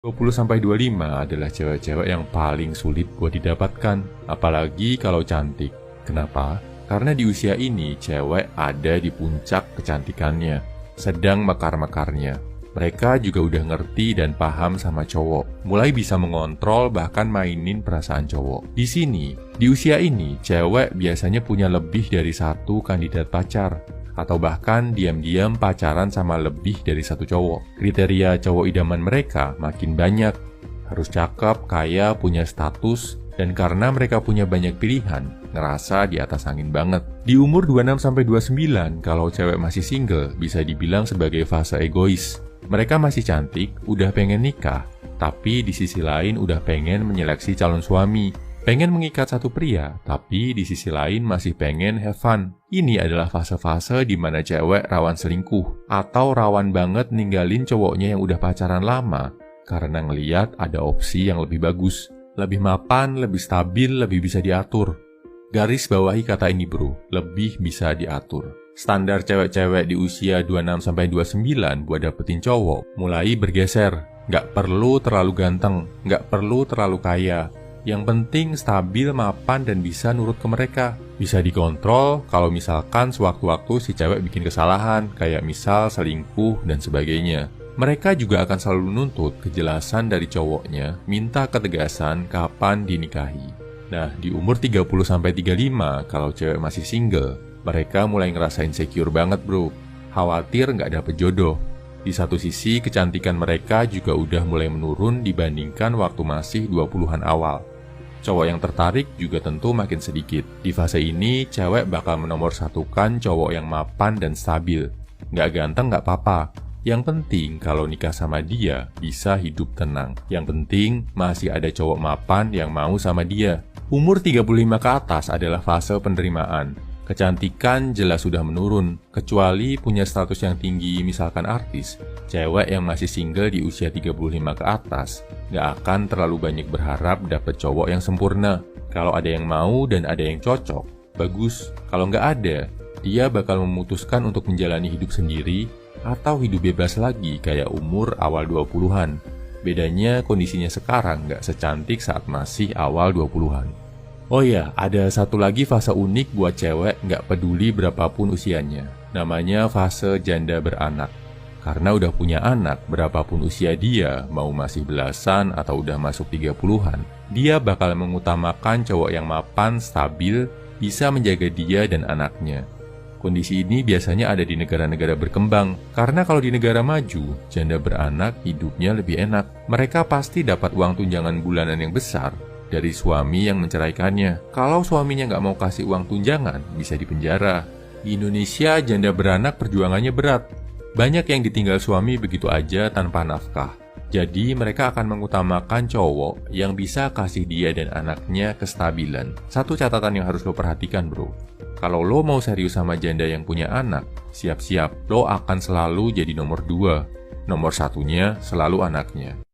20-25 adalah cewek-cewek yang paling sulit buat didapatkan, apalagi kalau cantik. Kenapa? Karena di usia ini cewek ada di puncak kecantikannya, sedang mekar-mekarnya. Mereka juga udah ngerti dan paham sama cowok, mulai bisa mengontrol bahkan mainin perasaan cowok. Di sini, di usia ini, cewek biasanya punya lebih dari satu kandidat pacar, atau bahkan diam-diam pacaran sama lebih dari satu cowok. Kriteria cowok idaman mereka makin banyak. Harus cakep, kaya, punya status, dan karena mereka punya banyak pilihan, ngerasa di atas angin banget. Di umur 26-29, kalau cewek masih single, bisa dibilang sebagai fase egois. Mereka masih cantik, udah pengen nikah, tapi di sisi lain udah pengen menyeleksi calon suami. Pengen mengikat satu pria, tapi di sisi lain masih pengen have fun. Ini adalah fase-fase di mana cewek rawan selingkuh, atau rawan banget ninggalin cowoknya yang udah pacaran lama, karena ngeliat ada opsi yang lebih bagus. Lebih mapan, lebih stabil, lebih bisa diatur. Garis bawahi kata ini bro, lebih bisa diatur. Standar cewek-cewek di usia 26-29 buat dapetin cowok mulai bergeser. Nggak perlu terlalu ganteng, nggak perlu terlalu kaya. Yang penting stabil, mapan, dan bisa nurut ke mereka. Bisa dikontrol kalau misalkan sewaktu-waktu si cewek bikin kesalahan, kayak misal selingkuh dan sebagainya. Mereka juga akan selalu nuntut kejelasan dari cowoknya, minta ketegasan kapan dinikahi. Nah, di umur 30-35, kalau cewek masih single, mereka mulai ngerasa insecure banget bro. Khawatir nggak dapet jodoh. Di satu sisi, kecantikan mereka juga udah mulai menurun dibandingkan waktu masih 20-an awal. Cowok yang tertarik juga tentu makin sedikit. Di fase ini, cewek bakal menomorsatukan cowok yang mapan dan stabil. Nggak ganteng nggak apa-apa. Yang penting kalau nikah sama dia, bisa hidup tenang. Yang penting masih ada cowok mapan yang mau sama dia. Umur 35 ke atas adalah fase penerimaan. Kecantikan jelas sudah menurun, kecuali punya status yang tinggi misalkan artis. Cewek yang masih single di usia 35 ke atas nggak akan terlalu banyak berharap dapet cowok yang sempurna. Kalau ada yang mau dan ada yang cocok, bagus. Kalau nggak ada, dia bakal memutuskan untuk menjalani hidup sendiri atau hidup bebas lagi kayak umur awal 20-an. Bedanya kondisinya sekarang nggak secantik saat masih awal 20-an. Oh ya, ada satu lagi fase unik buat cewek nggak peduli berapapun usianya. Namanya fase janda beranak. Karena udah punya anak, berapapun usia dia, mau masih belasan atau udah masuk 30-an, dia bakal mengutamakan cowok yang mapan, stabil, bisa menjaga dia dan anaknya. Kondisi ini biasanya ada di negara-negara berkembang, karena kalau di negara maju, janda beranak hidupnya lebih enak. Mereka pasti dapat uang tunjangan bulanan yang besar dari suami yang menceraikannya. Kalau suaminya nggak mau kasih uang tunjangan, bisa dipenjara. Di Indonesia, janda beranak perjuangannya berat. Banyak yang ditinggal suami begitu aja tanpa nafkah. Jadi mereka akan mengutamakan cowok yang bisa kasih dia dan anaknya kestabilan. Satu catatan yang harus lo perhatikan bro. Kalau lo mau serius sama janda yang punya anak, siap-siap lo akan selalu jadi nomor 2. Nomor satunya selalu anaknya.